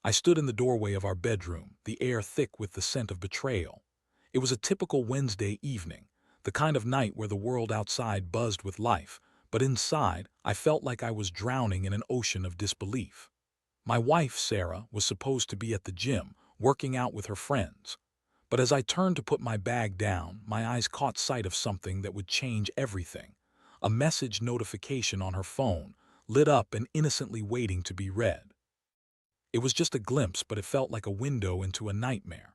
I stood in the doorway of our bedroom, the air thick with the scent of betrayal. It was a typical Wednesday evening, the kind of night where the world outside buzzed with life, but inside, I felt like I was drowning in an ocean of disbelief. My wife, Sarah, was supposed to be at the gym, working out with her friends. But as I turned to put my bag down, my eyes caught sight of something that would change everything. A message notification on her phone, lit up and innocently waiting to be read. It was just a glimpse, but it felt like a window into a nightmare.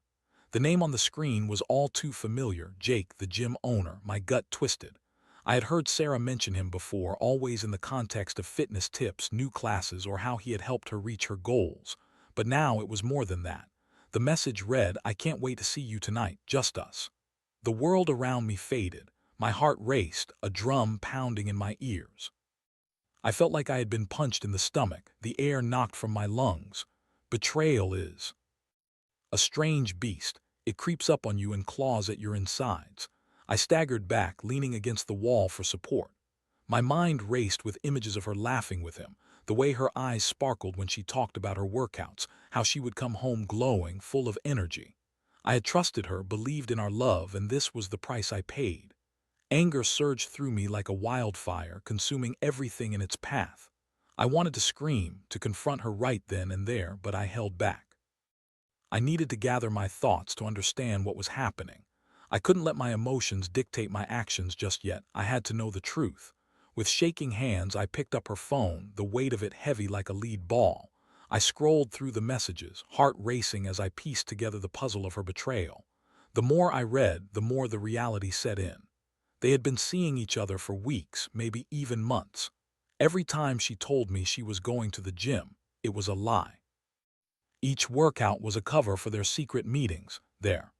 The name on the screen was all too familiar, Jake, the gym owner. My gut twisted. I had heard Sarah mention him before, always in the context of fitness tips, new classes, or how he had helped her reach her goals. But now it was more than that. The message read, "I can't wait to see you tonight, just us." The world around me faded. My heart raced, a drum pounding in my ears. I felt like I had been punched in the stomach, the air knocked from my lungs. Betrayal is a strange beast. It creeps up on you and claws at your insides. I staggered back, leaning against the wall for support. My mind raced with images of her laughing with him, the way her eyes sparkled when she talked about her workouts, how she would come home glowing, full of energy. I had trusted her, believed in our love, and this was the price I paid. Anger surged through me like a wildfire, consuming everything in its path. I wanted to scream, to confront her right then and there, but I held back. I needed to gather my thoughts to understand what was happening. I couldn't let my emotions dictate my actions just yet. I had to know the truth. With shaking hands, I picked up her phone, the weight of it heavy like a lead ball. I scrolled through the messages, heart racing as I pieced together the puzzle of her betrayal. The more I read, the more the reality set in. They had been seeing each other for weeks, maybe even months. Every time she told me she was going to the gym, it was a lie. Each workout was a cover for their secret meetings, their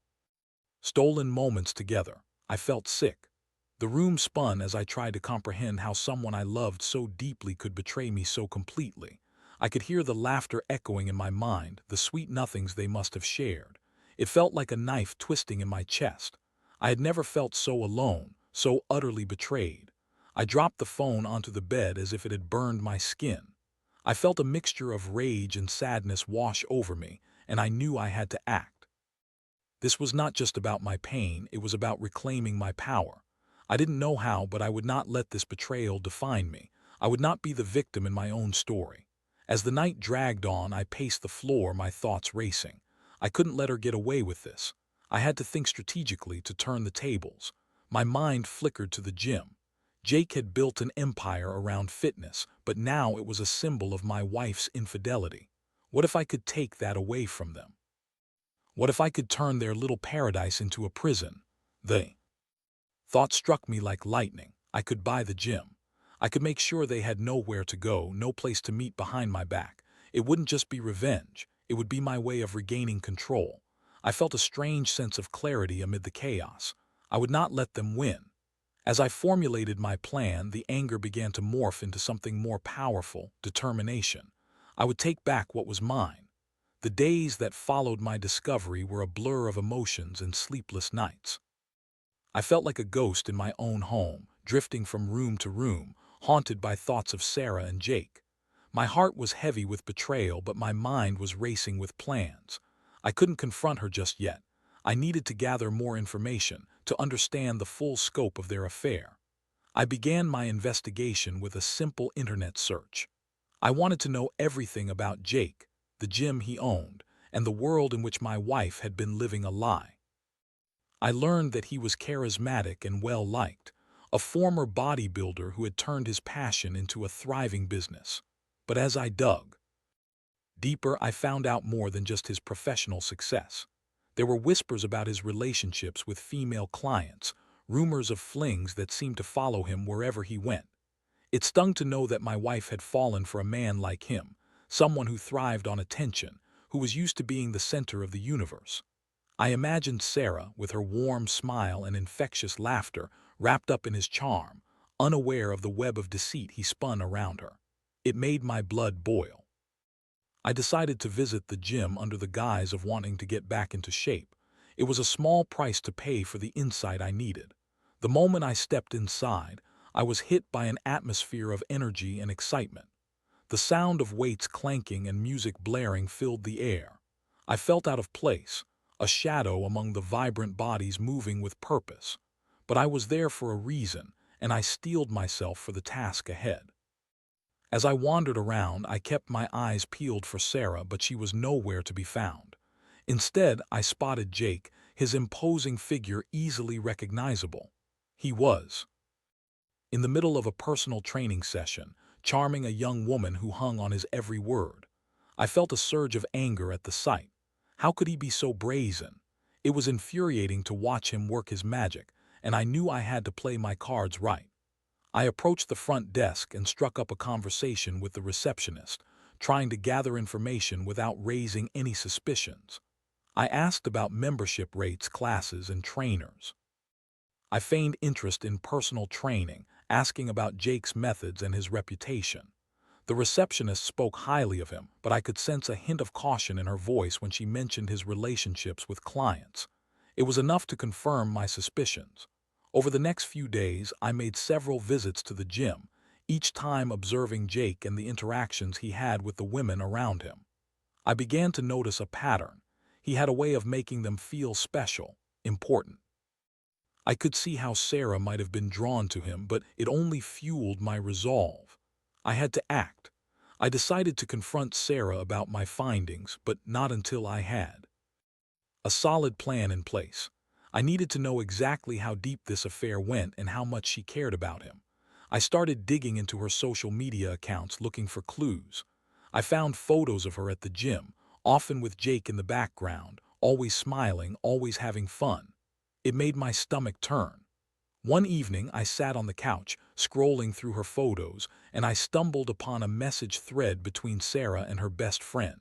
stolen moments together. I felt sick. The room spun as I tried to comprehend how someone I loved so deeply could betray me so completely. I could hear the laughter echoing in my mind, the sweet nothings they must have shared. It felt like a knife twisting in my chest. I had never felt so alone, so utterly betrayed. I dropped the phone onto the bed as if it had burned my skin. I felt a mixture of rage and sadness wash over me, and I knew I had to act. This was not just about my pain, it was about reclaiming my power. I didn't know how, but I would not let this betrayal define me. I would not be the victim in my own story. As the night dragged on, I paced the floor, my thoughts racing. I couldn't let her get away with this. I had to think strategically to turn the tables. My mind flickered to the gym. Jake had built an empire around fitness, but now it was a symbol of my wife's infidelity. What if I could take that away from them? What if I could turn their little paradise into a prison? The thought struck me like lightning. I could buy the gym. I could make sure they had nowhere to go, no place to meet behind my back. It wouldn't just be revenge. It would be my way of regaining control. I felt a strange sense of clarity amid the chaos. I would not let them win. As I formulated my plan, the anger began to morph into something more powerful, determination. I would take back what was mine. The days that followed my discovery were a blur of emotions and sleepless nights. I felt like a ghost in my own home, drifting from room to room, haunted by thoughts of Sarah and Jake. My heart was heavy with betrayal, but my mind was racing with plans. I couldn't confront her just yet. I needed to gather more information, to understand the full scope of their affair. I began my investigation with a simple internet search. I wanted to know everything about Jake, the gym he owned, and the world in which my wife had been living a lie. I learned that he was charismatic and well-liked, a former bodybuilder who had turned his passion into a thriving business. But as I dug deeper, I found out more than just his professional success. There were whispers about his relationships with female clients, rumors of flings that seemed to follow him wherever he went. It stung to know that my wife had fallen for a man like him, someone who thrived on attention, who was used to being the center of the universe. I imagined Sarah, with her warm smile and infectious laughter, wrapped up in his charm, unaware of the web of deceit he spun around her. It made my blood boil. I decided to visit the gym under the guise of wanting to get back into shape. It was a small price to pay for the insight I needed. The moment I stepped inside, I was hit by an atmosphere of energy and excitement. The sound of weights clanking and music blaring filled the air. I felt out of place, a shadow among the vibrant bodies moving with purpose. But I was there for a reason, and I steeled myself for the task ahead. As I wandered around, I kept my eyes peeled for Sarah, but she was nowhere to be found. Instead, I spotted Jake, his imposing figure easily recognizable. He was in the middle of a personal training session, charming a young woman who hung on his every word. I felt a surge of anger at the sight. How could he be so brazen? It was infuriating to watch him work his magic, and I knew I had to play my cards right. I approached the front desk and struck up a conversation with the receptionist, trying to gather information without raising any suspicions. I asked about membership rates, classes, and trainers. I feigned interest in personal training, asking about Jake's methods and his reputation. The receptionist spoke highly of him, but I could sense a hint of caution in her voice when she mentioned his relationships with clients. It was enough to confirm my suspicions. Over the next few days, I made several visits to the gym, each time observing Jake and the interactions he had with the women around him. I began to notice a pattern. He had a way of making them feel special, important. I could see how Sarah might have been drawn to him, but it only fueled my resolve. I had to act. I decided to confront Sarah about my findings, but not until I had a solid plan in place. I needed to know exactly how deep this affair went and how much she cared about him. I started digging into her social media accounts looking for clues. I found photos of her at the gym, often with Jake in the background, always smiling, always having fun. It made my stomach turn. One evening, I sat on the couch, scrolling through her photos, and I stumbled upon a message thread between Sarah and her best friend.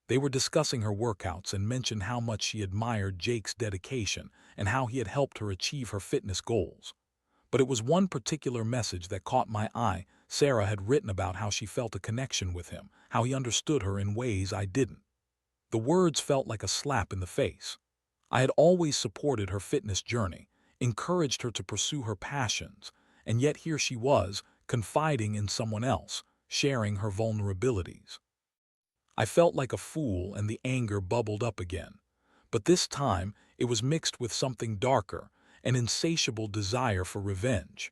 They were discussing her workouts and mentioned how much she admired Jake's dedication and how he had helped her achieve her fitness goals. But it was one particular message that caught my eye. Sarah had written about how she felt a connection with him, how he understood her in ways I didn't. The words felt like a slap in the face. I had always supported her fitness journey, encouraged her to pursue her passions, and yet here she was, confiding in someone else, sharing her vulnerabilities. I felt like a fool and the anger bubbled up again. But this time, it was mixed with something darker, an insatiable desire for revenge.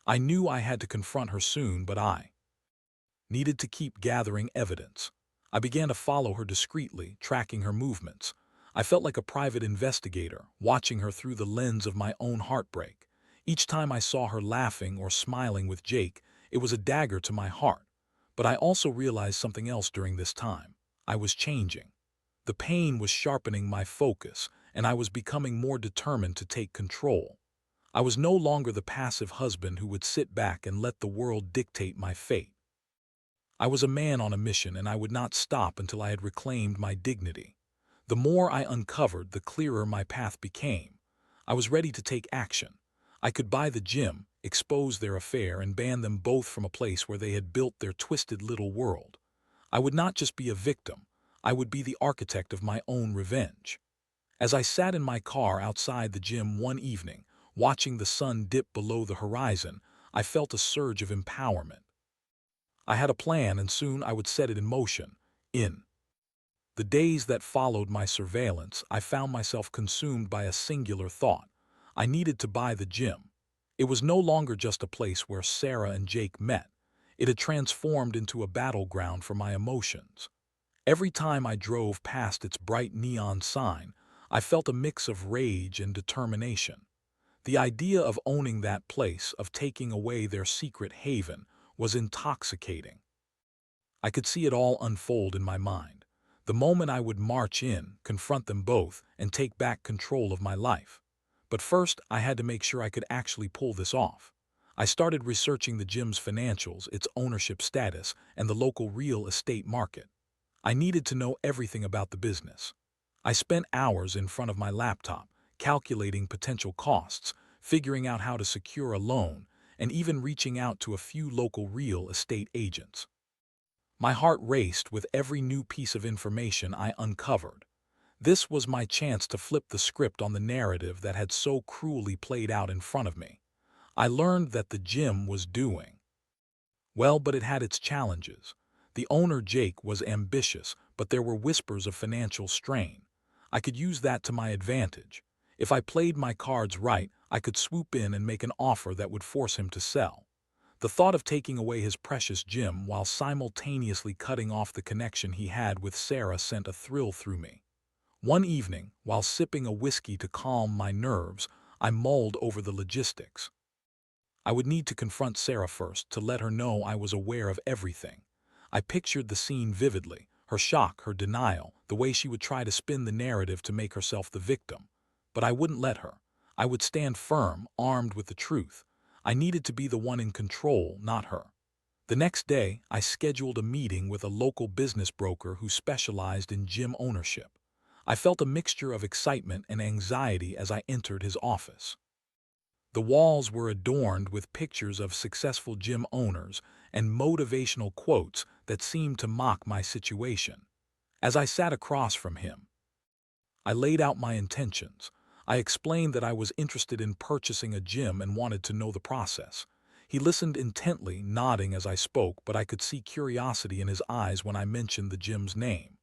I knew I had to confront her soon, but I needed to keep gathering evidence. I began to follow her discreetly, tracking her movements. I felt like a private investigator, watching her through the lens of my own heartbreak. Each time I saw her laughing or smiling with Jake, it was a dagger to my heart. But I also realized something else during this time. I was changing. The pain was sharpening my focus, and I was becoming more determined to take control. I was no longer the passive husband who would sit back and let the world dictate my fate. I was a man on a mission, and I would not stop until I had reclaimed my dignity. The more I uncovered, the clearer my path became. I was ready to take action. I could buy the gym, expose their affair, and ban them both from a place where they had built their twisted little world. I would not just be a victim. I would be the architect of my own revenge. As I sat in my car outside the gym one evening, watching the sun dip below the horizon, I felt a surge of empowerment. I had a plan, and soon I would set it in motion. In the days that followed my surveillance, I found myself consumed by a singular thought. I needed to buy the gym. It was no longer just a place where Sarah and Jake met. It had transformed into a battleground for my emotions. Every time I drove past its bright neon sign, I felt a mix of rage and determination. The idea of owning that place, of taking away their secret haven, was intoxicating. I could see it all unfold in my mind. The moment I would march in, confront them both, and take back control of my life. But first, I had to make sure I could actually pull this off. I started researching the gym's financials, its ownership status, and the local real estate market. I needed to know everything about the business. I spent hours in front of my laptop, calculating potential costs, figuring out how to secure a loan, and even reaching out to a few local real estate agents. My heart raced with every new piece of information I uncovered. This was my chance to flip the script on the narrative that had so cruelly played out in front of me. I learned that the gym was doing Well, but it had its challenges. The owner, Jake, was ambitious, but there were whispers of financial strain. I could use that to my advantage. If I played my cards right, I could swoop in and make an offer that would force him to sell. The thought of taking away his precious gem while simultaneously cutting off the connection he had with Sarah sent a thrill through me. One evening, while sipping a whiskey to calm my nerves, I mulled over the logistics. I would need to confront Sarah first to let her know I was aware of everything. I pictured the scene vividly, her shock, her denial, the way she would try to spin the narrative to make herself the victim. But I wouldn't let her. I would stand firm, armed with the truth. I needed to be the one in control, not her. The next day, I scheduled a meeting with a local business broker who specialized in gym ownership. I felt a mixture of excitement and anxiety as I entered his office. The walls were adorned with pictures of successful gym owners and motivational quotes that seemed to mock my situation. As I sat across from him, I laid out my intentions. I explained that I was interested in purchasing a gym and wanted to know the process. He listened intently, nodding as I spoke, but I could see curiosity in his eyes when I mentioned the gym's name.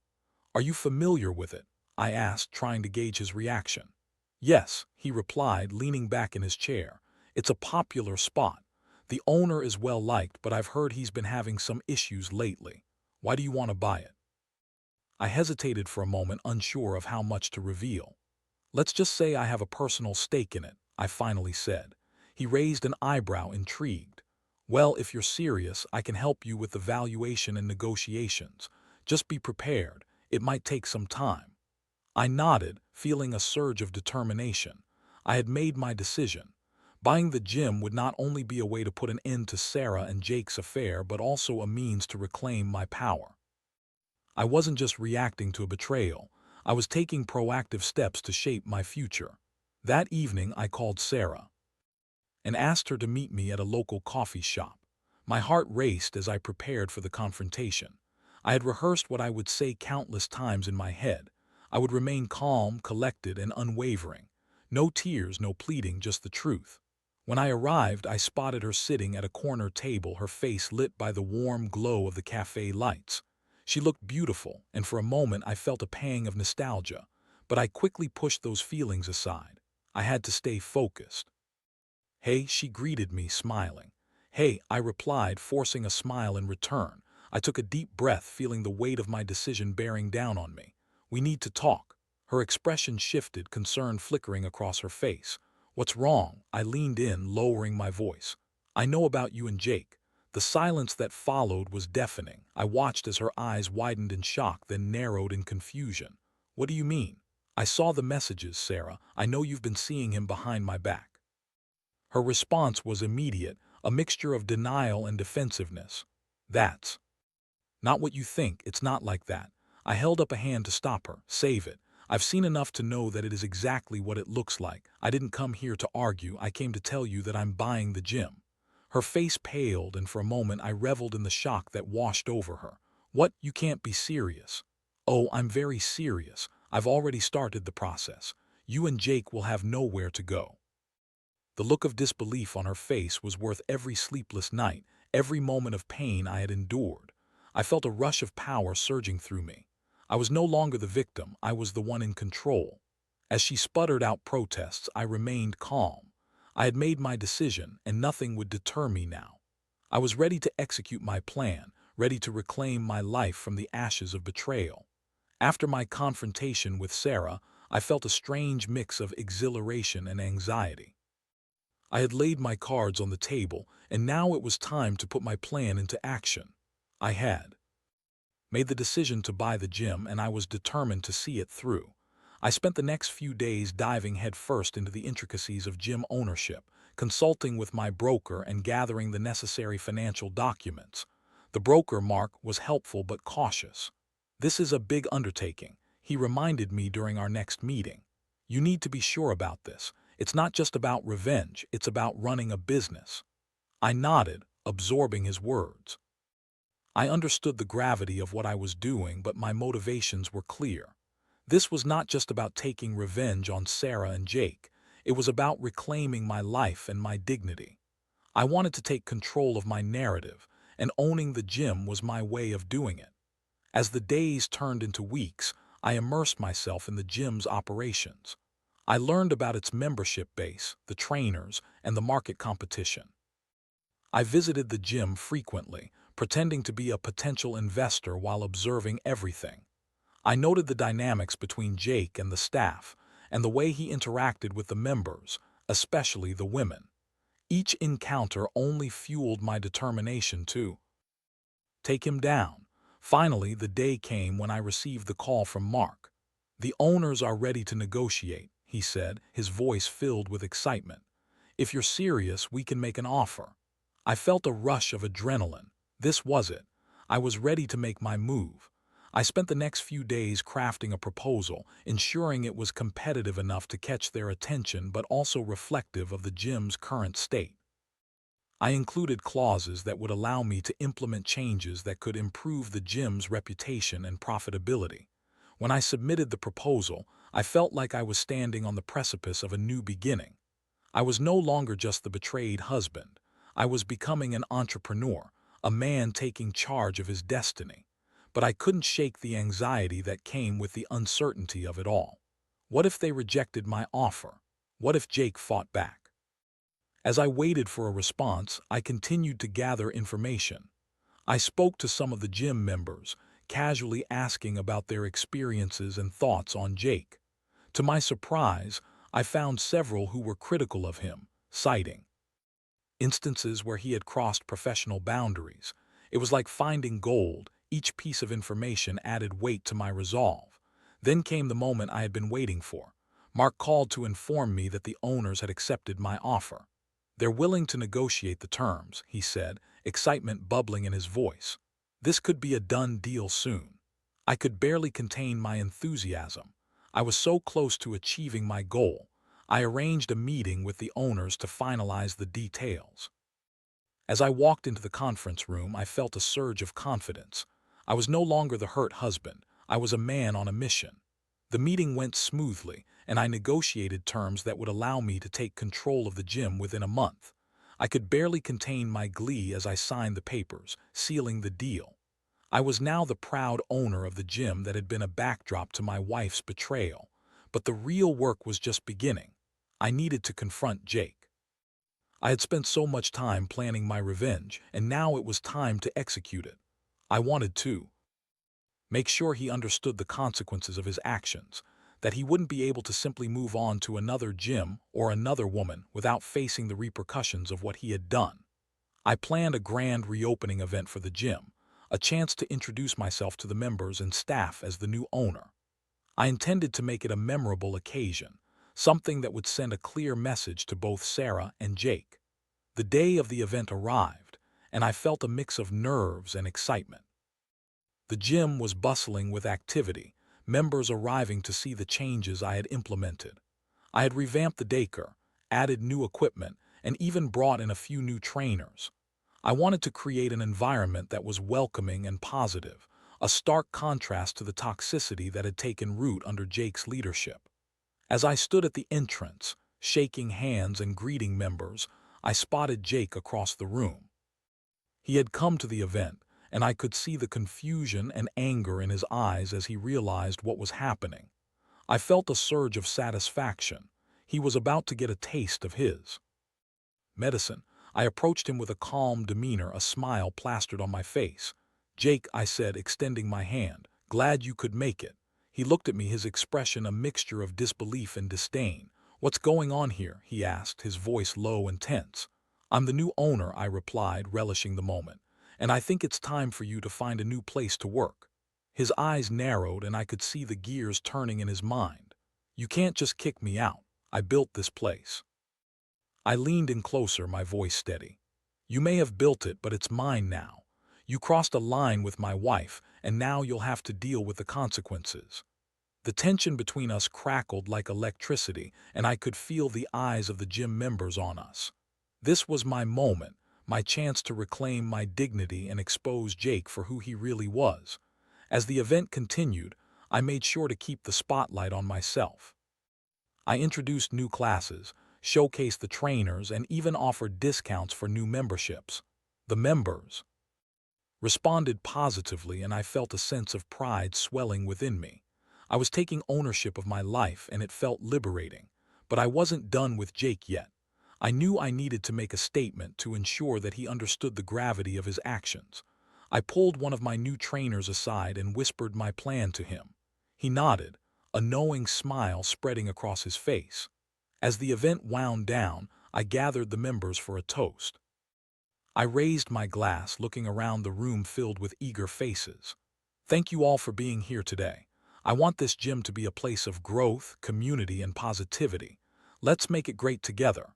"Are you familiar with it?" I asked, trying to gauge his reaction. "Yes," he replied, leaning back in his chair. "It's a popular spot. The owner is well liked, but I've heard he's been having some issues lately. Why do you want to buy it?" I hesitated for a moment, unsure of how much to reveal. "Let's just say I have a personal stake in it," I finally said. He raised an eyebrow, intrigued. "Well, if you're serious, I can help you with the valuation and negotiations. Just be prepared. It might take some time." I nodded, feeling a surge of determination. I had made my decision. Buying the gym would not only be a way to put an end to Sarah and Jake's affair, but also a means to reclaim my power. I wasn't just reacting to a betrayal. I was taking proactive steps to shape my future. That evening, I called Sarah and asked her to meet me at a local coffee shop. My heart raced as I prepared for the confrontation. I had rehearsed what I would say countless times in my head. I would remain calm, collected, and unwavering. No tears, no pleading, just the truth. When I arrived, I spotted her sitting at a corner table, her face lit by the warm glow of the cafe lights. She looked beautiful, and for a moment I felt a pang of nostalgia, but I quickly pushed those feelings aside. I had to stay focused. "Hey," she greeted me, smiling. "Hey," I replied, forcing a smile in return. I took a deep breath, feeling the weight of my decision bearing down on me. "We need to talk." Her expression shifted, concern flickering across her face. "What's wrong?" I leaned in, lowering my voice. "I know about you and Jake." The silence that followed was deafening. I watched as her eyes widened in shock, then narrowed in confusion. "What do you mean?" "I saw the messages, Sarah. I know you've been seeing him behind my back." Her response was immediate, a mixture of denial and defensiveness. "That's not what you think. It's not like that." I held up a hand to stop her. "Save it. I've seen enough to know that it is exactly what it looks like. I didn't come here to argue. I came to tell you that I'm buying the gym." Her face paled, and for a moment I reveled in the shock that washed over her. "What? You can't be serious." "Oh, I'm very serious. I've already started the process. You and Jake will have nowhere to go." The look of disbelief on her face was worth every sleepless night, every moment of pain I had endured. I felt a rush of power surging through me. I was no longer the victim, I was the one in control. As she sputtered out protests, I remained calm. I had made my decision, and nothing would deter me now. I was ready to execute my plan, ready to reclaim my life from the ashes of betrayal. After my confrontation with Sarah, I felt a strange mix of exhilaration and anxiety. I had laid my cards on the table, and now it was time to put my plan into action. I had made the decision to buy the gym, and I was determined to see it through. I spent the next few days diving headfirst into the intricacies of gym ownership, consulting with my broker and gathering the necessary financial documents. The broker, Mark, was helpful but cautious. "This is a big undertaking," he reminded me during our next meeting. "You need to be sure about this. It's not just about revenge, it's about running a business." I nodded, absorbing his words. I understood the gravity of what I was doing, but my motivations were clear. This was not just about taking revenge on Sarah and Jake. It was about reclaiming my life and my dignity. I wanted to take control of my narrative, and owning the gym was my way of doing it. As the days turned into weeks, I immersed myself in the gym's operations. I learned about its membership base, the trainers, and the market competition. I visited the gym frequently, pretending to be a potential investor while observing everything. I noted the dynamics between Jake and the staff, and the way he interacted with the members, especially the women. Each encounter only fueled my determination to take him down. Finally, the day came when I received the call from Mark. "The owners are ready to negotiate," he said, his voice filled with excitement. "If you're serious, we can make an offer." I felt a rush of adrenaline. This was it. I was ready to make my move. I spent the next few days crafting a proposal, ensuring it was competitive enough to catch their attention but also reflective of the gym's current state. I included clauses that would allow me to implement changes that could improve the gym's reputation and profitability. When I submitted the proposal, I felt like I was standing on the precipice of a new beginning. I was no longer just the betrayed husband. I was becoming an entrepreneur, a man taking charge of his destiny. But I couldn't shake the anxiety that came with the uncertainty of it all. What if they rejected my offer? What if Jake fought back? As I waited for a response, I continued to gather information. I spoke to some of the gym members, casually asking about their experiences and thoughts on Jake. To my surprise, I found several who were critical of him, citing instances where he had crossed professional boundaries. It was like finding gold. Each piece of information added weight to my resolve. Then came the moment I had been waiting for. Mark called to inform me that the owners had accepted my offer. "They're willing to negotiate the terms," he said, excitement bubbling in his voice. This could be a done deal soon. I could barely contain my enthusiasm. I was so close to achieving my goal. I arranged a meeting with the owners to finalize the details. As I walked into the conference room, I felt a surge of confidence. I was no longer the hurt husband. I was a man on a mission. The meeting went smoothly, and I negotiated terms that would allow me to take control of the gym within a month. I could barely contain my glee as I signed the papers, sealing the deal. I was now the proud owner of the gym that had been a backdrop to my wife's betrayal. But the real work was just beginning. I needed to confront Jake. I had spent so much time planning my revenge, and now it was time to execute it. I wanted to make sure he understood the consequences of his actions, that he wouldn't be able to simply move on to another gym or another woman without facing the repercussions of what he had done. I planned a grand reopening event for the gym, a chance to introduce myself to the members and staff as the new owner. I intended to make it a memorable occasion, something that would send a clear message to both Sarah and Jake. The day of the event arrived, and I felt a mix of nerves and excitement. The gym was bustling with activity, members arriving to see the changes I had implemented. I had revamped the daycare, added new equipment, and even brought in a few new trainers. I wanted to create an environment that was welcoming and positive, a stark contrast to the toxicity that had taken root under Jake's leadership. As I stood at the entrance, shaking hands and greeting members, I spotted Jake across the room. He had come to the event, and I could see the confusion and anger in his eyes as he realized what was happening. I felt a surge of satisfaction. He was about to get a taste of his medicine. I approached him with a calm demeanor, a smile plastered on my face. "Jake," I said, extending my hand, "glad you could make it." He looked at me, his expression a mixture of disbelief and disdain. "What's going on here?" he asked, his voice low and tense. "I'm the new owner," I replied, relishing the moment, "and I think it's time for you to find a new place to work." His eyes narrowed, and I could see the gears turning in his mind. "You can't just kick me out. I built this place." I leaned in closer, my voice steady. "You may have built it, but it's mine now. You crossed a line with my wife, and now you'll have to deal with the consequences." The tension between us crackled like electricity, and I could feel the eyes of the gym members on us. This was my moment, my chance to reclaim my dignity and expose Jake for who he really was. As the event continued, I made sure to keep the spotlight on myself. I introduced new classes, showcased the trainers, and even offered discounts for new memberships. The members responded positively, and I felt a sense of pride swelling within me. I was taking ownership of my life, and it felt liberating. But I wasn't done with Jake yet. I knew I needed to make a statement to ensure that he understood the gravity of his actions. I pulled one of my new trainers aside and whispered my plan to him. He nodded, a knowing smile spreading across his face. As the event wound down, I gathered the members for a toast. I raised my glass, looking around the room filled with eager faces. Thank you all for being here today. I want this gym to be a place of growth, community, and positivity. Let's make it great together.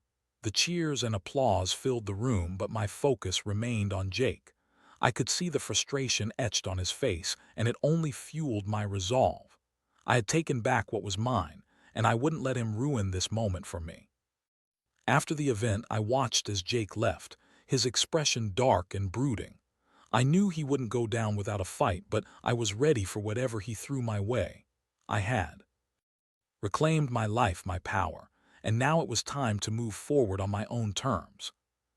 The cheers and applause filled the room, but my focus remained on Jake. I could see the frustration etched on his face, and it only fueled my resolve. I had taken back what was mine, and I wouldn't let him ruin this moment for me. After the event, I watched as Jake left, his expression dark and brooding. I knew he wouldn't go down without a fight, but I was ready for whatever he threw my way. I had reclaimed my life, my power, and now it was time to move forward on my own terms.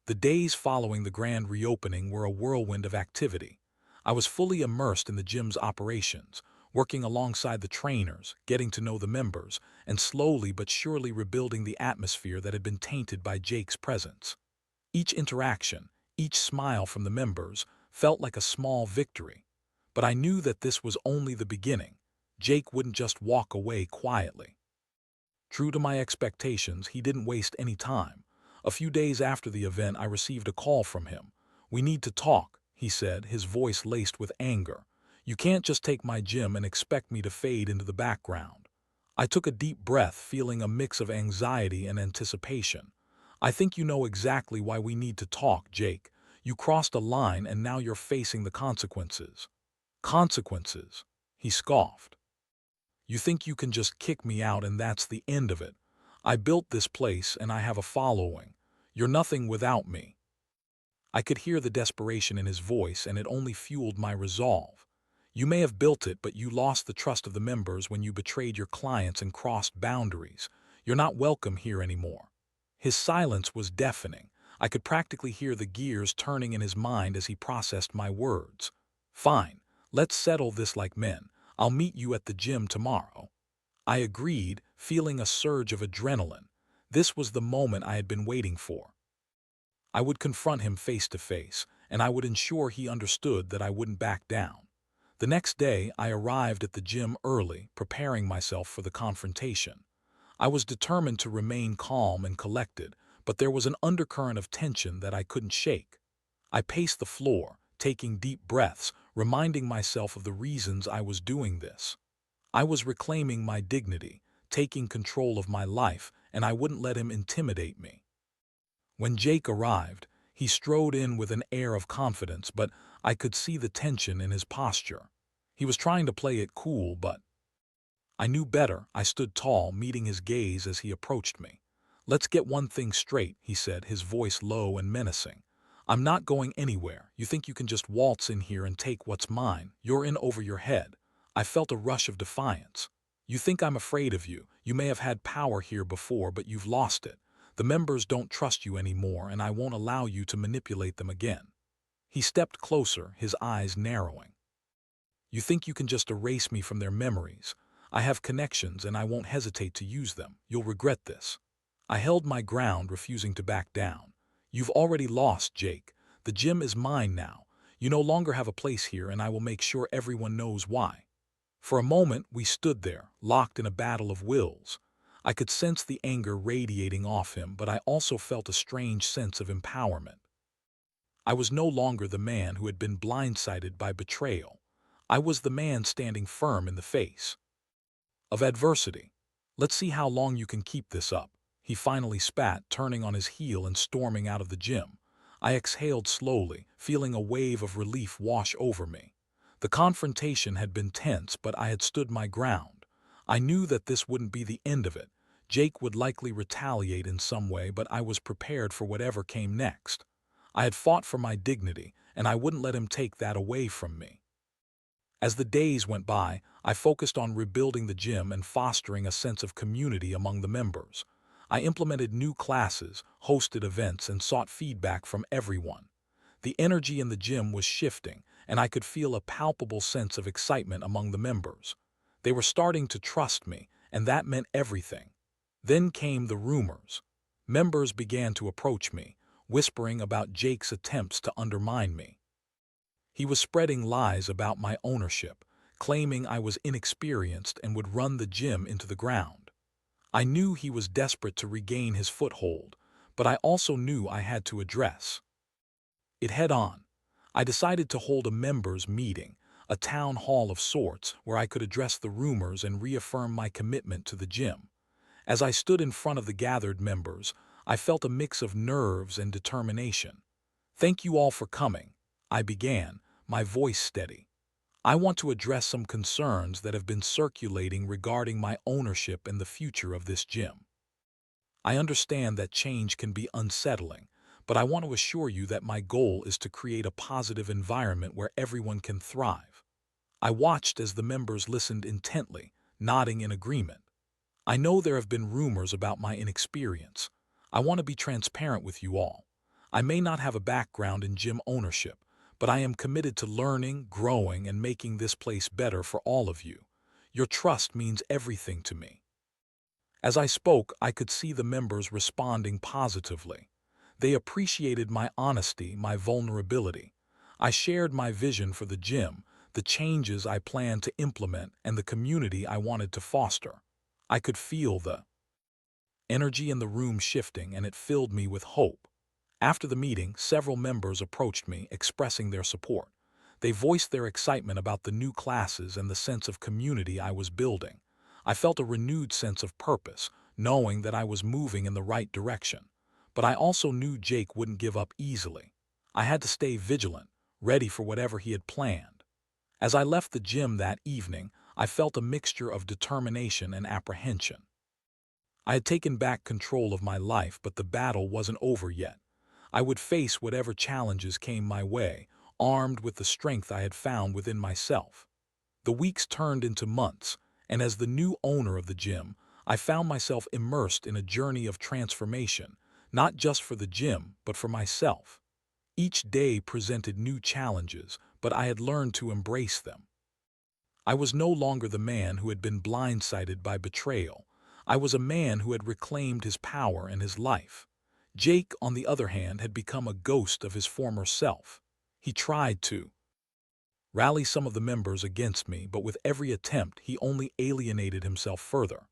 The days following the grand reopening were a whirlwind of activity. I was fully immersed in the gym's operations, working alongside the trainers, getting to know the members, and slowly but surely rebuilding the atmosphere that had been tainted by Jake's presence. Each interaction, each smile from the members, felt like a small victory. But I knew that this was only the beginning. Jake wouldn't just walk away quietly. True to my expectations, he didn't waste any time. A few days after the event, I received a call from him. "We need to talk," he said, his voice laced with anger. "You can't just take my gym and expect me to fade into the background." I took a deep breath, feeling a mix of anxiety and anticipation. "I think you know exactly why we need to talk, Jake. You crossed a line and now you're facing the consequences." "Consequences?" he scoffed. "You think you can just kick me out and that's the end of it? I built this place and I have a following. You're nothing without me." I could hear the desperation in his voice, and it only fueled my resolve. "You may have built it, but you lost the trust of the members when you betrayed your clients and crossed boundaries. You're not welcome here anymore." His silence was deafening. I could practically hear the gears turning in his mind as he processed my words. "Fine, let's settle this like men. I'll meet you at the gym tomorrow." I agreed, feeling a surge of adrenaline. This was the moment I had been waiting for. I would confront him face to face, and I would ensure he understood that I wouldn't back down. The next day, I arrived at the gym early, preparing myself for the confrontation. I was determined to remain calm and collected, but there was an undercurrent of tension that I couldn't shake. I paced the floor, taking deep breaths, reminding myself of the reasons I was doing this. I was reclaiming my dignity, taking control of my life, and I wouldn't let him intimidate me. When Jake arrived, he strode in with an air of confidence, but I could see the tension in his posture. He was trying to play it cool, but I knew better. I stood tall, meeting his gaze as he approached me. "Let's get one thing straight," he said, his voice low and menacing. "I'm not going anywhere. You think you can just waltz in here and take what's mine? You're in over your head." I felt a rush of defiance. "You think I'm afraid of you. You may have had power here before, but you've lost it. The members don't trust you anymore, and I won't allow you to manipulate them again." He stepped closer, his eyes narrowing. "You think you can just erase me from their memories? I have connections, and I won't hesitate to use them. You'll regret this." I held my ground, refusing to back down. "You've already lost, Jake. The gym is mine now. You no longer have a place here, and I will make sure everyone knows why." For a moment, we stood there, locked in a battle of wills. I could sense the anger radiating off him, but I also felt a strange sense of empowerment. I was no longer the man who had been blindsided by betrayal. I was the man standing firm in the face of adversity. "Let's see how long you can keep this up," he finally spat, turning on his heel and storming out of the gym. I exhaled slowly, feeling a wave of relief wash over me. The confrontation had been tense, but I had stood my ground. I knew that this wouldn't be the end of it. Jake would likely retaliate in some way, but I was prepared for whatever came next. I had fought for my dignity, and I wouldn't let him take that away from me. As the days went by, I focused on rebuilding the gym and fostering a sense of community among the members. I implemented new classes, hosted events, and sought feedback from everyone. The energy in the gym was shifting, and I could feel a palpable sense of excitement among the members. They were starting to trust me, and that meant everything. Then came the rumors. Members began to approach me, whispering about Jake's attempts to undermine me. He was spreading lies about my ownership, claiming I was inexperienced and would run the gym into the ground. I knew he was desperate to regain his foothold, but I also knew I had to address it head on. I decided to hold a members' meeting, a town hall of sorts where I could address the rumors and reaffirm my commitment to the gym. As I stood in front of the gathered members, I felt a mix of nerves and determination. "Thank you all for coming," I began, my voice steady. "I want to address some concerns that have been circulating regarding my ownership and the future of this gym. I understand that change can be unsettling, but I want to assure you that my goal is to create a positive environment where everyone can thrive." I watched as the members listened intently, nodding in agreement. "I know there have been rumors about my inexperience. I want to be transparent with you all. I may not have a background in gym ownership, but I am committed to learning, growing, and making this place better for all of you. Your trust means everything to me." As I spoke, I could see the members responding positively. They appreciated my honesty, my vulnerability. I shared my vision for the gym, the changes I planned to implement, and the community I wanted to foster. I could feel the energy in the room shifting, and it filled me with hope. After the meeting, several members approached me, expressing their support. They voiced their excitement about the new classes and the sense of community I was building. I felt a renewed sense of purpose, knowing that I was moving in the right direction. But I also knew Jake wouldn't give up easily. I had to stay vigilant, ready for whatever he had planned. As I left the gym that evening, I felt a mixture of determination and apprehension. I had taken back control of my life, but the battle wasn't over yet. I would face whatever challenges came my way, armed with the strength I had found within myself. The weeks turned into months, and as the new owner of the gym, I found myself immersed in a journey of transformation, not just for the gym, but for myself. Each day presented new challenges, but I had learned to embrace them. I was no longer the man who had been blindsided by betrayal. I was a man who had reclaimed his power and his life. Jake, on the other hand, had become a ghost of his former self. He tried to rally some of the members against me, but with every attempt, he only alienated himself further.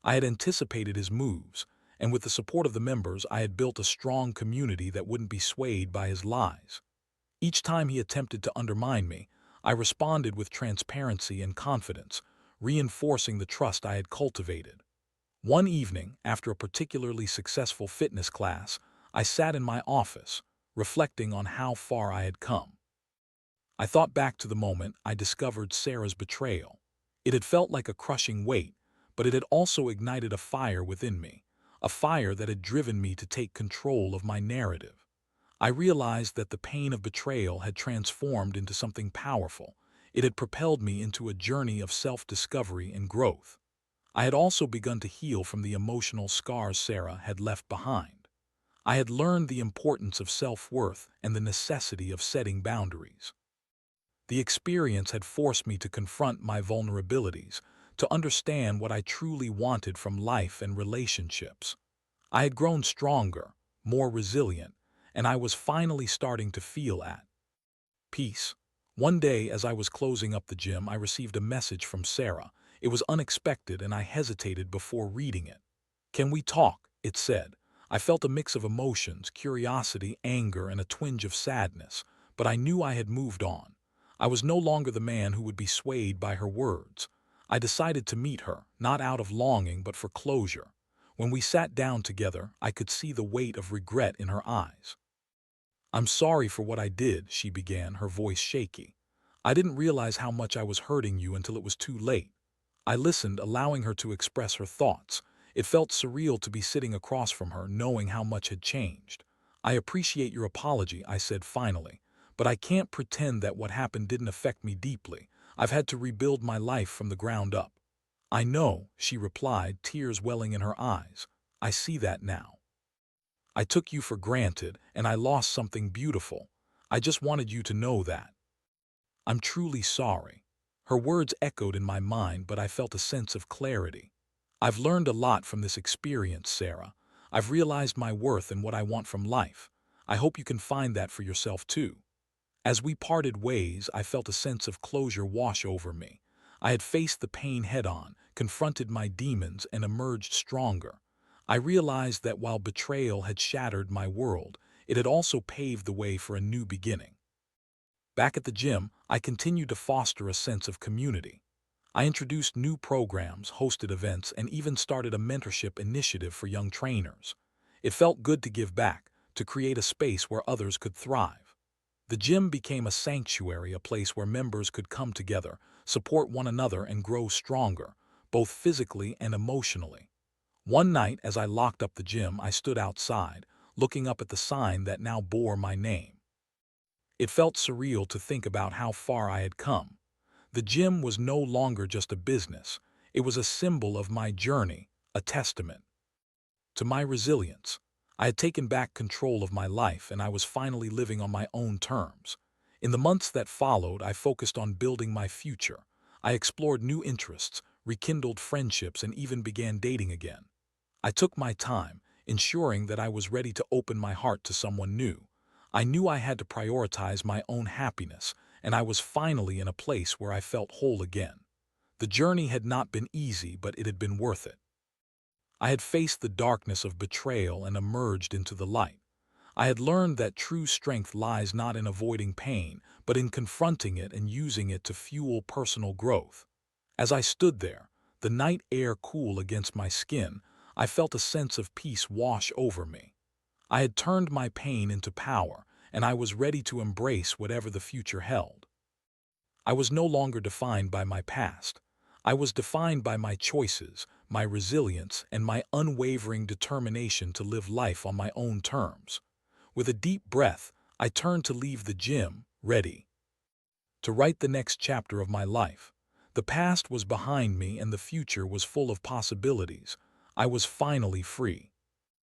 I had anticipated his moves, and with the support of the members, I had built a strong community that wouldn't be swayed by his lies. Each time he attempted to undermine me, I responded with transparency and confidence, reinforcing the trust I had cultivated. One evening, after a particularly successful fitness class, I sat in my office, reflecting on how far I had come. I thought back to the moment I discovered Sarah's betrayal. It had felt like a crushing weight, but it had also ignited a fire within me, a fire that had driven me to take control of my narrative. I realized that the pain of betrayal had transformed into something powerful. It had propelled me into a journey of self-discovery and growth. I had also begun to heal from the emotional scars Sarah had left behind. I had learned the importance of self-worth and the necessity of setting boundaries. The experience had forced me to confront my vulnerabilities, to understand what I truly wanted from life and relationships. I had grown stronger, more resilient, and I was finally starting to feel at peace. One day, as I was closing up the gym, I received a message from Sarah. It was unexpected, and I hesitated before reading it. "Can we talk?" it said. I felt a mix of emotions, curiosity, anger, and a twinge of sadness, but I knew I had moved on. I was no longer the man who would be swayed by her words. I decided to meet her, not out of longing but for closure. When we sat down together, I could see the weight of regret in her eyes. "I'm sorry for what I did," she began, her voice shaky. "I didn't realize how much I was hurting you until it was too late." I listened, allowing her to express her thoughts. It felt surreal to be sitting across from her, knowing how much had changed. "I appreciate your apology," I said finally, "but I can't pretend that what happened didn't affect me deeply. I've had to rebuild my life from the ground up." "I know," she replied, tears welling in her eyes. "I see that now. I took you for granted, and I lost something beautiful. I just wanted you to know that." I'm truly sorry." Her words echoed in my mind, but I felt a sense of clarity. "I've learned a lot from this experience, Sarah. I've realized my worth and what I want from life. I hope you can find that for yourself too." As we parted ways, I felt a sense of closure wash over me. I had faced the pain head-on, confronted my demons, and emerged stronger. I realized that while betrayal had shattered my world, it had also paved the way for a new beginning. Back at the gym, I continued to foster a sense of community. I introduced new programs, hosted events, and even started a mentorship initiative for young trainers. It felt good to give back, to create a space where others could thrive. The gym became a sanctuary, a place where members could come together, support one another, and grow stronger, both physically and emotionally. One night, as I locked up the gym, I stood outside, looking up at the sign that now bore my name. It felt surreal to think about how far I had come. The gym was no longer just a business. It was a symbol of my journey, a testament to my resilience. I had taken back control of my life, and I was finally living on my own terms. In the months that followed, I focused on building my future. I explored new interests, rekindled friendships, and even began dating again. I took my time, ensuring that I was ready to open my heart to someone new. I knew I had to prioritize my own happiness, and I was finally in a place where I felt whole again. The journey had not been easy, but it had been worth it. I had faced the darkness of betrayal and emerged into the light. I had learned that true strength lies not in avoiding pain, but in confronting it and using it to fuel personal growth. As I stood there, the night air cool against my skin, I felt a sense of peace wash over me. I had turned my pain into power, and I was ready to embrace whatever the future held. I was no longer defined by my past. I was defined by my choices, my resilience, and my unwavering determination to live life on my own terms. With a deep breath, I turned to leave the gym, ready to write the next chapter of my life. The past was behind me and the future was full of possibilities. I was finally free.